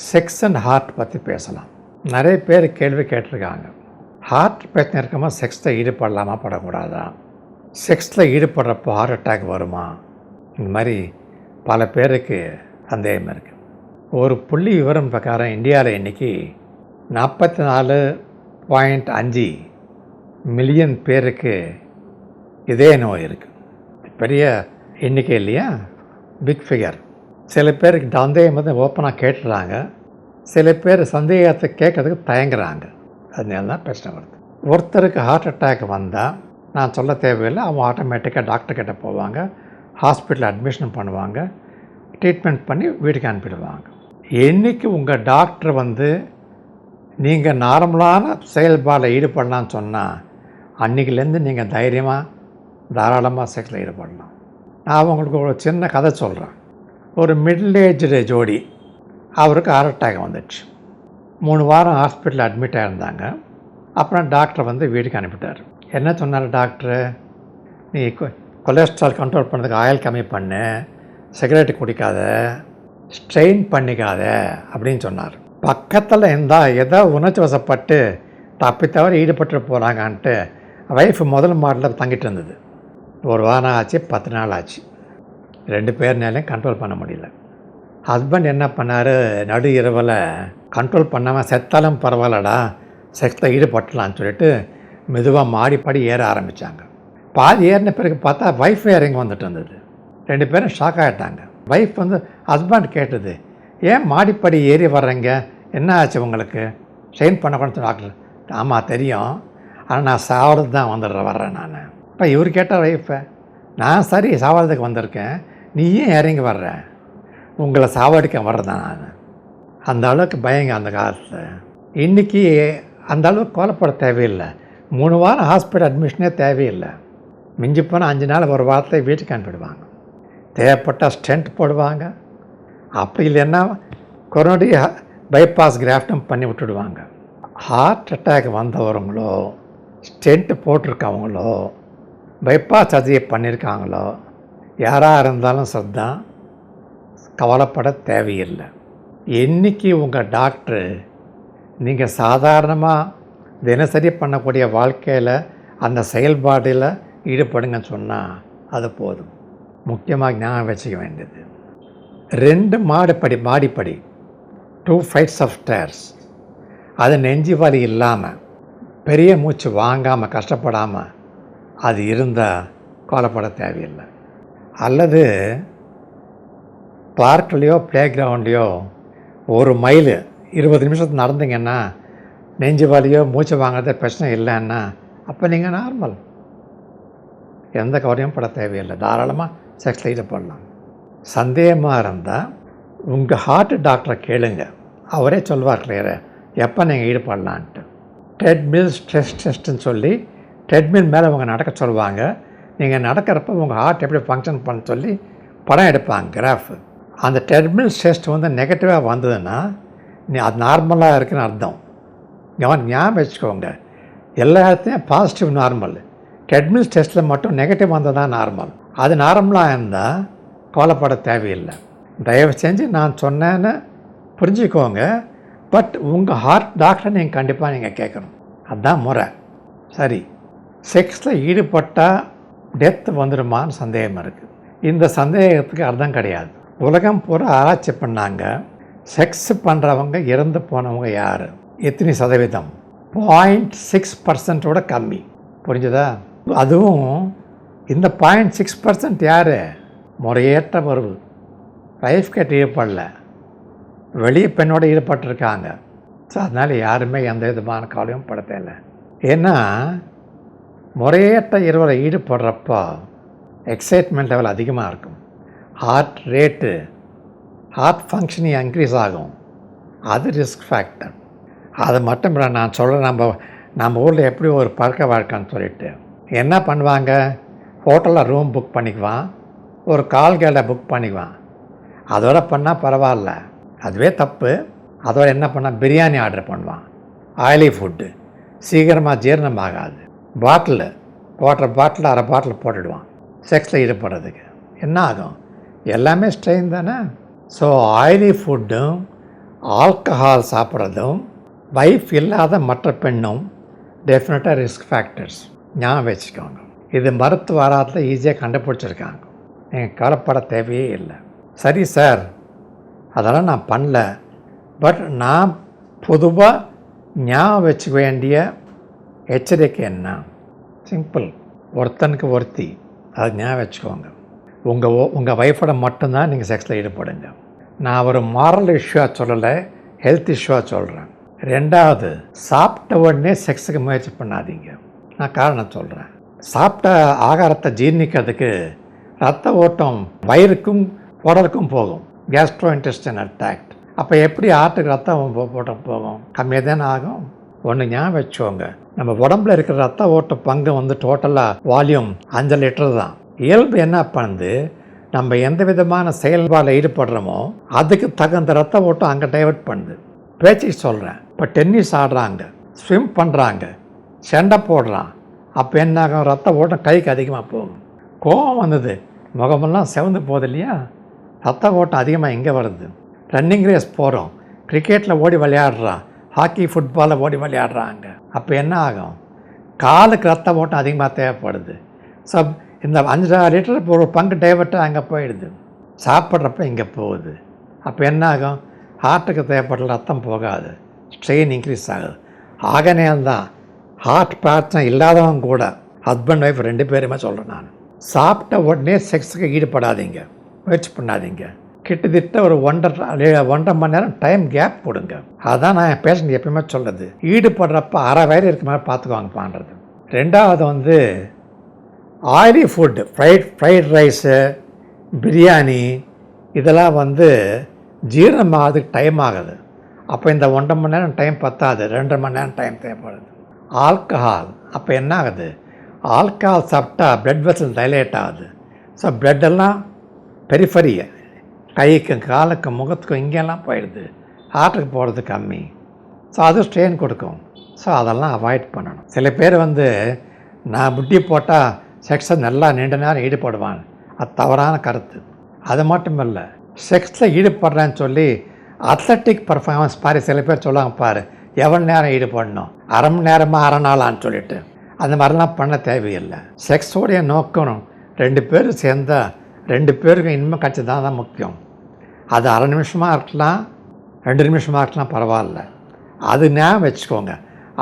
Sex and heart பற்றி பேசலாம். நிறைய பேர் கேள்வி கேட்டிருக்காங்க. ஹார்ட் பிரச்சனை இருக்காமல் செக்ஸில் ஈடுபடலாமா படக்கூடாதா, செக்ஸில் ஈடுபடுறப்போ ஹார்ட் அட்டாக் வருமா, இந்த மாதிரி பல பேருக்கு சந்தேகம் இருக்குது. ஒரு புள்ளி விவரம் பிரகாரம் இந்தியாவில் இன்றைக்கி 44.5 மில்லியன் பேருக்கு இதய நோய் இருக்குது. பெரிய எண்ணிக்கை இல்லையா, பிக் ஃபிகர். சில பேருக்கு சந்தேகம் வந்து ஓப்பனாக கேட்டுறாங்க, சில பேர் சந்தேகத்தை கேட்கறதுக்கு தயங்குறாங்க. அதனால தான் பிரச்சனை வருது. ஒருத்தருக்கு ஹார்ட் அட்டாக் வந்தால் நான் சொல்ல தேவையில்லை, அவங்க ஆட்டோமேட்டிக்காக டாக்டர்கிட்ட போவாங்க, ஹாஸ்பிட்டலில் அட்மிஷன் பண்ணுவாங்க, ட்ரீட்மெண்ட் பண்ணி வீட்டுக்கு அனுப்பிடுவாங்க. என்றைக்கு உங்கள் டாக்டர் வந்து நீங்கள் நார்மலான செயல்பாடில் ஈடுபடலான்னு சொன்னால் அன்றைக்கிலேருந்து நீங்கள் தைரியமாக தாராளமாக செக்ஸில் ஈடுபடலாம். நான் உங்களுக்கு ஒரு சின்ன கதை சொல்கிறேன். ஒரு மிடில் ஏஜ்டு ஜோடி, அவருக்கு ஹார்ட் அட்டாக் வந்துடுச்சு. 3 வாரம் ஹாஸ்பிட்டலில் அட்மிட் ஆகிருந்தாங்க. அப்புறம் டாக்டர் வந்து வீட்டுக்கு அனுப்பிட்டார். என்ன சொன்னார் டாக்டரு, நீ கொலஸ்ட்ரால் கண்ட்ரோல் பண்ணுறதுக்கு ஆயில் கம்மி பண்ணு, சிகரெட்டு குடிக்காத, ஸ்ட்ரெயின் பண்ணிக்காத அப்படின்னு சொன்னார். பக்கத்தில் இருந்தால் ஏதோ உணர்ச்சி வசப்பட்டு தப்பி தவிர ஈடுபட்டு போகிறாங்கன்ட்டு ஒய்ஃப் முதல் மாடலில் தங்கிட்டு இருந்தது. 1 வாரம் ஆச்சு, 10 நாள் ஆச்சு. 2 பேர்னாலையும் கண்ட்ரோல் பண்ண முடியல. ஹஸ்பண்ட் என்ன பண்ணார், நடு இரவில் கண்ட்ரோல் பண்ணாமல் செத்தாலும் பரவாயில்லடா செக்ஸில் ஈடுபட்டலான்னு சொல்லிட்டு மெதுவாக மாடிப்படி ஏற ஆரம்பித்தாங்க. பாதி ஏறின பிறகு பார்த்தா ஒய்ஃப் இறங்கி வந்துட்டு இருந்தது. 2 பேரும் ஷாக் ஆகிட்டாங்க. ஒய்ஃப் வந்து ஹஸ்பண்ட் கேட்டது, ஏன் மாடிப்படி ஏறி வர்றீங்க, என்ன ஆச்சு உங்களுக்கு, ஸ்ட்ரெயின் பண்ணக்கூடாது டாக்டர். ஆமாம் தெரியும், ஆனால் நான் சாவறதுக்கு தான் வர்றேன் நான். இப்போ இவர் கேட்டால் ஒய்ஃபை, நான் சரி சாவறதுக்கு வந்திருக்கேன், நீ ஏன் இறங்கி வர்ற, உங்களை சாவடிக்க வர்றதான் நான். அந்த அளவுக்கு பயங்க அந்த காலத்தில். இன்றைக்கி அந்த அளவுக்கு கோலப்பட தேவையில்லை. 3 வாரம் ஹாஸ்பிட்டல் அட்மிஷனே தேவையில்லை. மிஞ்சி போனால் 5 நாள் ஒரு வாரத்தை வீட்டுக்கு அனுப்பிடுவாங்க. தேவைப்பட்டால் ஸ்டென்ட் போடுவாங்க, அப்படி இல்லைன்னா கொரோனரி பைபாஸ் கிராஃப்டும் பண்ணி விட்டுடுவாங்க. ஹார்ட் அட்டாக் வந்தவங்களோ, ஸ்டென்ட் போட்டிருக்கவங்களோ, பைபாஸ் சர்ஜரி பண்ணியிருக்காங்களோ யாராக இருந்தாலும் சரிதான், கவலைப்பட தேவையில்லை. என்றைக்கு உங்கள் டாக்டரு நீங்கள் சாதாரணமாக தினசரி பண்ணக்கூடிய வாழ்க்கையில் அந்த செயல்பாடில் ஈடுபடுங்கன்னு சொன்னால் அது போதும். முக்கியமாக ஞாபகம் வச்சுக்க வேண்டியது, 2 மாடிப்படி 2 flights of stairs, அது நெஞ்சு வலி இல்லாமல் பெரிய மூச்சு வாங்காமல் கஷ்டப்படாமல் அது இருந்தால் கவலைப்பட தேவையில்லை. அல்லது பார்க்லேயோ ப்ளே கிரவுண்ட்லேயோ 1 மைல் 20 நிமிஷத்துக்கு நடந்தீங்கன்னா நெஞ்சு வலியோ மூச்சு வாங்கிறத பிரச்சனை இல்லைன்னா அப்போ நீங்கள் நார்மல், எந்த கவலையும் பட தேவையில்லை, தாராளமாக செக்ஸில் ஈடுபடலாம். சந்தேகமாக இருந்தால் உங்கள் ஹார்ட் டாக்டரை கேளுங்க, அவரே சொல்வார் கிளியராக எப்போ நீங்கள் ஈடுபடலான்ட்டு. ட்ரெட்மில் ஸ்ட்ரெஸ் டெஸ்ட்டுன்னு சொல்லி ட்ரெட்மில் மேலே அவங்க நடக்க சொல்லுவாங்க. நீங்கள் நடக்கிறப்ப உங்கள் ஹார்ட் எப்படி ஃபங்க்ஷன் பண்ண சொல்லி படம் எடுப்பாங்க, கிராஃபு. அந்த ட்ரெட்மில் டெஸ்ட் வந்து நெகட்டிவாக வந்ததுன்னா அது நார்மலாக இருக்குன்னு அர்த்தம். ஞாபகம் வச்சுக்கோங்க, எல்லா இடத்துலையும் பாசிட்டிவ் நார்மல், ட்ரெட்மில் டெஸ்ட்டில் மட்டும் நெகட்டிவ் வந்தால் தான் நார்மல். அது நார்மலாக இருந்தால் கவலைப்பட தேவையில்லை. தயவு செஞ்சு நான் சொன்னேன்னு புரிஞ்சுக்கோங்க. பட் உங்கள் ஹார்ட் டாக்டரை நீங்கள் கண்டிப்பாக கேட்கணும், அதுதான் முறை. சரி, செக்ஸில் ஈடுபட்டால் டெத்து வந்துடுமான்னு சந்தேகம் இருக்குது. இந்த சந்தேகத்துக்கு அர்த்தம் கிடையாது. உலகம் பூரா ஆராய்ச்சி பண்ணாங்க, செக்ஸ் பண்ணுறவங்க இறந்து போனவங்க யார், எத்தனை சதவீதம், 0.6% கம்மி. புரிஞ்சுதா? அதுவும் இந்த 0.6% யார், முறையேற்ற உறவு, லைஃப் கேட்டு ஈடுபடல, வெளியே பெண்ணோடு ஈடுபட்டிருக்காங்க. ஸோ அதனால் யாருமே எந்த விதமான கவலையும் பட தேவை. ஏன்னா முறையேற்ற இருவரை ஈடுபடுறப்போ எக்ஸைட்மெண்ட் லெவல் அதிகமாக இருக்கும், heart rate, heart functioning increase ஆகும். அது ரிஸ்க் ஃபேக்டர். அது மட்டும் இல்லை, நான் சொல்கிறேன், நம்ம ஊரில் எப்படி ஒரு பழக்க வழக்கம்னு சொல்லிட்டு என்ன பண்ணுவாங்க, ஹோட்டலில் ரூம் புக் பண்ணிக்குவான், ஒரு கால்கேலை புக் பண்ணிக்குவான். அதோட பண்ணால் பரவாயில்ல, அதுவே தப்பு. அதோட என்ன பண்ணால் பிரியாணி ஆர்டர் பண்ணுவான், ஆயிலி ஃபுட்டு, சீக்கிரமாக ஜீரணம் ஆகாது. பாட்டில் வாட்டர் பாட்டில் 1/2 பாட்டில் போட்டுடுவான் செக்ஸில் ஈடுபடுறதுக்கு. என்ன ஆகும், எல்லாமே ஸ்ட்ரெயின் தானே. ஸோ ஆயிலி ஃபுட்டும் ஆல்கஹால் சாப்பிட்றதும் வைஃப் இல்லாத மற்ற பெண்ணும் டெஃபினட்டாக ரிஸ்க் ஃபேக்டர்ஸ். ஞாபகம் வச்சுக்கோங்க. இது மருத்துவ ஆராய்ச்சியில் ஈஸியாக கண்டுபிடிச்சிருக்காங்க. நீங்கள் கவலைப்பட தேவையே இல்லை. சரி சார், அதெல்லாம் நான் பண்ணல. பட் நான் பொதுவாக ஞாபகம் வச்சுக்க வேண்டிய எச்சரிக்கை என்ன? சிம்பிள். ஒருத்தனுக்கு ஒருத்தி, அதை ஞாபகம் வச்சுக்கோங்க. உங்கள் ஒய்ஃபோட மட்டும்தான் நீங்கள் செக்ஸில் ஈடுபடுங்க. நான் ஒரு மாரல் இஷ்யூவாக சொல்லலை, ஹெல்த் இஷ்யூவாக சொல்கிறேன். ரெண்டாவது, சாப்பிட்ட உடனே செக்ஸுக்கு முயற்சி பண்ணாதீங்க. நான் காரணம் சொல்கிறேன். சாப்பிட்ட ஆகாரத்தை ஜீர்ணிக்கிறதுக்கு ரத்த ஓட்டம் வயிறுக்கும் குடலுக்கும் போகும். Castro intestine attacked. அப்போ எப்படி ஆட்டுக்கு ரத்தம் ஓட்டம் போகும்? கம்மியாக தானே ஆகும். ஒன்று ஞாபகம் வச்சுக்கோங்க, நம்ம உடம்புல இருக்கிற ரத்த ஓட்ட பங்கு டோட்டலாக வால்யூம் 5 லிட்டர் தான். இயல்பு என்ன பண்ணுது, நம்ம எந்த விதமான செயல்பாடில் ஈடுபடுறோமோ அதுக்கு தகுந்த ரத்த ஓட்டம் அங்கே டைவர்ட் பண்ணுது. பேச்சுக்கு சொல்கிறேன். இப்போ டென்னிஸ் ஆடுறாங்க, ஸ்விம் பண்ணுறாங்க, சண்டை போடுறான், அப்போ என்னாகும்? ரத்த ஓட்டம் கைக்கு அதிகமாக போகும். கோபம் வந்தது, முகமெல்லாம் செவந்து போகுது இல்லையா? ரத்த ஓட்டம் அதிகமாக எங்கே வருது? ரன்னிங் ரேஸ் போகிறோம், கிரிக்கெட்டில் ஓடி விளையாடுறான், ஹாக்கி ஃபுட்பாலில் ஓடி விளையாடுறாங்க, அப்போ என்ன ஆகும்? காலுக்கு ரத்த ஓட்டம் அதிகமாக தேவைப்படுது. ஸோ இந்த 5 லிட்டர் ஒரு பங்கு டைவர்ட்டாக அங்கே போயிடுது. சாப்பிட்றப்ப இங்கே போகுது. அப்போ என்ன ஆகும்? ஹார்ட்டுக்கு தேவைப்பட்ட ரத்தம் போகாது, ஸ்ட்ரெயின் இன்க்ரீஸ் ஆகுது. ஆகனேல்தான் ஹார்ட் பிரச்சனை இல்லாதவங்க கூட ஹஸ்பண்ட் ஒய்ஃப் 2 பேருமே சொல்கிறேன் நான். சாப்பிட்ட உடனே செக்ஸுக்கு ஈடுபடாதீங்க, முயற்சி பண்ணாதீங்க. கிட்டத்தட்ட ஒரு 1.5 மணி நேரம் டைம் கேப் கொடுங்க. அதுதான் நான் என் பேஷண்ட் எப்பயுமே சொல்கிறது. ஈடுபடுறப்ப அரை வயிறு இருக்க மாதிரி பார்த்துக்குவாங்க பண்ணுறது. ரெண்டாவது oily food, fried rice, biryani, இதெல்லாம் ஜீரணமாகிறதுக்கு டைம் ஆகுது. அப்போ இந்த 1.5 மணி நேரம் டைம் பத்தாது, 2.5 மணி நேரம் டைம் தேவைப்படுது. ஆல்கஹால், அப்போ என்ன ஆகுது? ஆல்கஹால் சாப்பிட்டா பிளட் வெசல் டைலேட் ஆகுது. ஸோ பிளட்டெல்லாம் பெரிஃபரி, கைக்கு காலுக்கு முகத்துக்கும் இங்கெல்லாம் போயிடுது. ஹார்ட்டுக்கு போகிறது கம்மி. ஸோ அது ஸ்ட்ரெயின் கொடுக்கும். ஸோ அதெல்லாம் அவாய்ட் பண்ணணும். சில பேர் நான் முட்டி போட்டால் செக்ஸை நல்லா நீண்ட நேரம் ஈடுபடுவான். அது தவறான கருத்து. அது மட்டும் இல்லை, செக்ஸில் ஈடுபடுறேன்னு சொல்லி அத்லட்டிக் பர்ஃபார்மன்ஸ் மாதிரி சில பேர் சொல்லுவாங்க பாரு, எவ்வளோ நேரம் ஈடுபடணும், அரை மணி நேரமாக அரை நாளான்னு சொல்லிட்டு. அந்த மாதிரிலாம் பண்ண தேவையில்லை. செக்ஸோடைய நோக்கம் 2 பேர் சேர்ந்தால் 2 பேருக்கும் இனிமேல் கட்சி தான் முக்கியம். அது அரை நிமிஷமாக இருக்கலாம், 2 நிமிஷமாக இருக்கலாம், பரவாயில்ல. அது ஞாபகம் வச்சுக்கோங்க.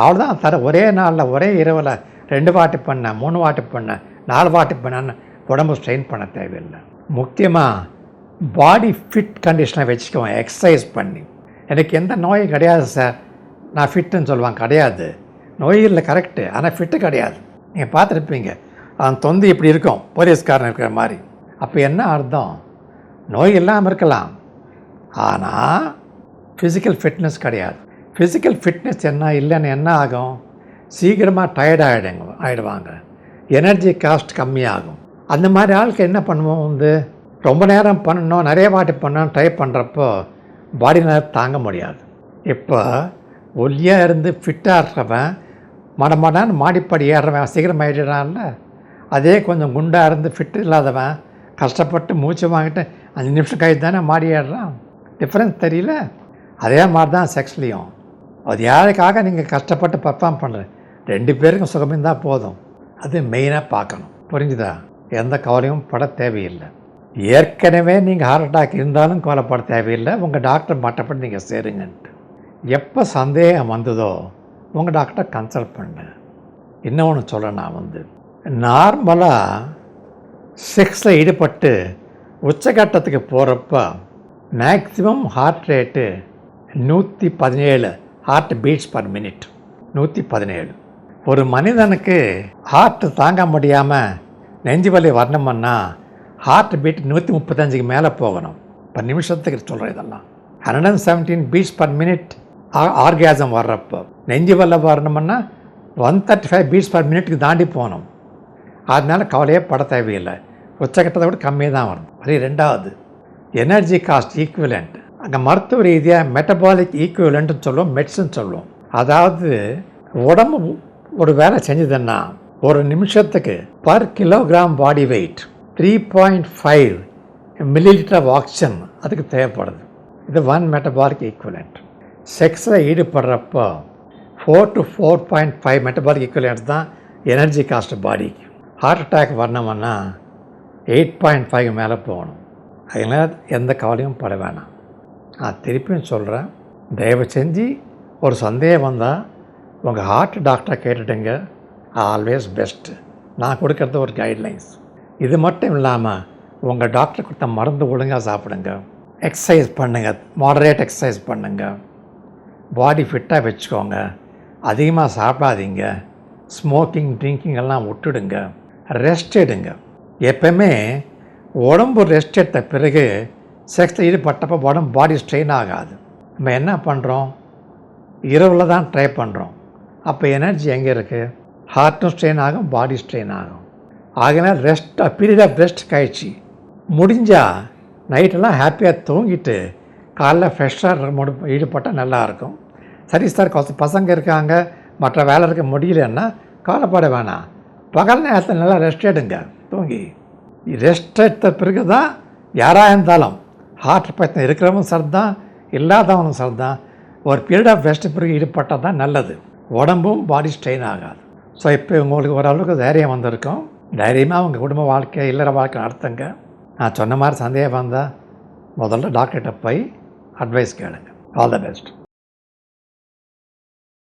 அவ்வளோதான். ஒரே நாளில் ஒரே இரவில் 2 வாட்டி பண்ண, 3 வாட்டி பண்ண, 4 வாட்டி பண்ணன்னு உடம்பு ஸ்ட்ரெயின் பண்ண தேவையில்லை. முக்கியமாக பாடி ஃபிட் கண்டிஷனை வச்சுக்குவோம். எக்ஸசைஸ் பண்ணி, எனக்கு எந்த நோயும் கிடையாது சார், நான் ஃபிட்டுன்னு சொல்லுவாங்க. கிடையாது, நோய் இல்லை, கரெக்டு, ஆனால் ஃபிட்டு கிடையாது. நீங்கள் பார்த்துருப்பீங்க, அந்த தொந்தி இப்படி இருக்கும், போலீஸ்காரன் இருக்கிற மாதிரி. அப்போ என்ன அர்த்தம்? நோய் இல்லாமல் இருக்கலாம், ஆனால் ஃபிசிக்கல் ஃபிட்னஸ் கிடையாது. ஃபிசிக்கல் ஃபிட்னஸ் இல்லைன்னு என்ன ஆகும்? சீக்கிரமாக டயர்ட் ஆகிடுவாங்க, எனர்ஜி காஸ்ட் கம்மியாகும். அந்த மாதிரி ஆளுக்கு என்ன பண்ணுவோம்? ரொம்ப நேரம் பண்ணணும், நிறைய வாட்டி பண்ணணும் ட்ரை பண்ணுறப்போ பாடி நேரம் தாங்க முடியாது. இப்போ ஒல்லியாக இருந்து ஃபிட்டாக இருக்கிறவன் மடமாடான்னு மாடிப்படி ஏறுறவன் சீக்கிரம் ஆகிடுறான்ல. அதே கொஞ்சம் குண்டாக இருந்து ஃபிட்டு இல்லாதவன் கஷ்டப்பட்டு மூச்சு வாங்கிட்டு 5 நிமிஷம் கழித்து தானே மாடி ஏறுறான். டிஃப்ரென்ஸ் தெரியல? அதே மாதிரி தான் செக்ஸ்லேயும். அது யாருக்காக நீங்கள் கஷ்டப்பட்டு பர்ஃபார்ம் பண்ணுறேன், 2 பேருக்கும் சுகமிருந்தால் போதும். அது மெயினாக பார்க்கணும். புரிஞ்சுதா? எந்த கவலையும் பட தேவையில்லை. ஏற்கனவே நீங்கள் ஹார்ட் அட்டாக் இருந்தாலும் கவலைப்பட தேவையில்லை. உங்கள் டாக்டர் மற்றப்படி நீங்கள் சேருங்கன்ட்டு. எப்போ சந்தேகம் வந்ததோ உங்கள் டாக்டரை கன்சல்ட் பண்ணு. இன்னொன்று சொல்ல, நான் நார்மலாக செக்ஸில் ஈடுபட்டு உச்சகட்டத்துக்கு போகிறப்ப maximum heart rate 117 heart beats per minute. 117. ஒரு மனிதனுக்கு ஹார்ட் தாங்க முடியாமல் நெஞ்சு வலி வரணும்னா ஹார்ட் பீட் 135க்கு மேலே போகணும். இப்போ நிமிஷத்துக்கு சொல்கிறேன் இதெல்லாம். 117 பீட்ஸ் பர் மினிட் ஆர்காசம் வர்றப்போ. நெஞ்சு வலி வரணும்னா 135 பீட்ஸ் பர் மினிட்டுக்கு தாண்டி போகணும். அதனால கவலையே பட தேவையில்லை. உச்சக்கட்டத்தை விட கம்மியாக தான் வரும். அதே ரெண்டாவது, எனர்ஜி காஸ்ட் ஈக்குவலண்ட். அங்கே மருத்துவ ரீதியாக மெட்டபாலிக் ஈக்குவலண்ட்டுன்னு சொல்லுவோம், மெடிசன் சொல்லுவோம். அதாவது உடம்பு ஒரு வேலை செஞ்சதுன்னா ஒரு நிமிஷத்துக்கு per kilogram body weight 3.5 millilitre of oxygen அதுக்கு தேவைப்படுது. இது 1 மெட்டபாலிக் ஈக்குவலண்ட். செக்ஸில் ஈடுபடுறப்போ 4 to 4.5 மெட்டபாலிக் ஈக்குவலண்ட் தான் எனர்ஜி காஸ்ட் பாடிக்கு. ஹார்ட் அட்டாக் வரணும்னா 8.5 மேலே போகணும். அதனால் எந்த கவலையும் பட வேணாம். நான் திருப்பியும் சொல்கிறேன், தயவு செஞ்சு ஒரு சந்தேகம் வந்தால் உங்கள் ஹார்ட் டாக்டரை கேட்டுட்டுங்க. Always best. நான் கொடுக்கறது ஒரு கைட்லைன்ஸ். இது மட்டும் இல்லாமல் உங்கள் டாக்டர் கொடுத்த மருந்து ஒழுங்காக சாப்பிடுங்க, எக்ஸசைஸ் பண்ணுங்கள், மாடரேட் எக்ஸசைஸ் பண்ணுங்கள், பாடி ஃபிட்டாக வச்சுக்கோங்க, அதிகமாக சாப்பிடாதீங்க, ஸ்மோக்கிங் ட்ரிங்கிங் எல்லாம் விட்டுடுங்க, ரெஸ்ட் எடுங்க. எப்பவுமே உடம்பு ரெஸ்ட் எடுத்த பிறகு செக்ஸில் ஈடுபட்டப்போ உடம்பு பாடி ஸ்ட்ரெயின் ஆகாது. நம்ம என்ன பண்ணுறோம், இரவில் தான் ட்ரை பண்ணுறோம். அப்போ எனர்ஜி எங்கே இருக்குது? ஹார்ட்டும் ஸ்ட்ரெயின் ஆகும், பாடி ஸ்ட்ரெயின் ஆகும். ஆகினால் ரெஸ்ட், பீரியட் ஆஃப் ரெஸ்ட் கழிச்சு முடிஞ்சால் நைட்டெல்லாம் ஹாப்பியாக தூங்கிட்டு காலைல ஃப்ரெஷ்ஷாக ஈடுபட்டால் நல்லாயிருக்கும். சரி சார், கொஞ்சம் பசங்க இருக்காங்க, மற்ற வேலை இருக்க முடியலன்னா கவலைப்பட வேணாம். பகல் நேரத்தில் நல்லா ரெஸ்ட் எடுங்க, தூங்கி. ரெஸ்ட் எடுத்த பிறகு தான் யாராக இருந்தாலும் ஹார்ட் பிரச்சனை இருக்கிறவங்க சரி தான், இல்லாதவனும் சரி தான், ஒரு பீரியட் ஆஃப் ரெஸ்ட் பிறகு ஈடுபட்டால் தான் நல்லது. உடம்பும் பாடி ஸ்ட்ரெயின் ஆகாது. ஸோ இப்போ உங்களுக்கு ஓரளவுக்கு தைரியம் வந்திருக்கும். தைரியமாக உங்கள் குடும்ப வாழ்க்கை, இல்லற வாழ்க்கை நடத்துங்க. நான் சொன்ன மாதிரி சந்தேகம் வந்தால் முதல்ல டாக்டர்கிட்ட போய் அட்வைஸ் கேளுங்க. All the best.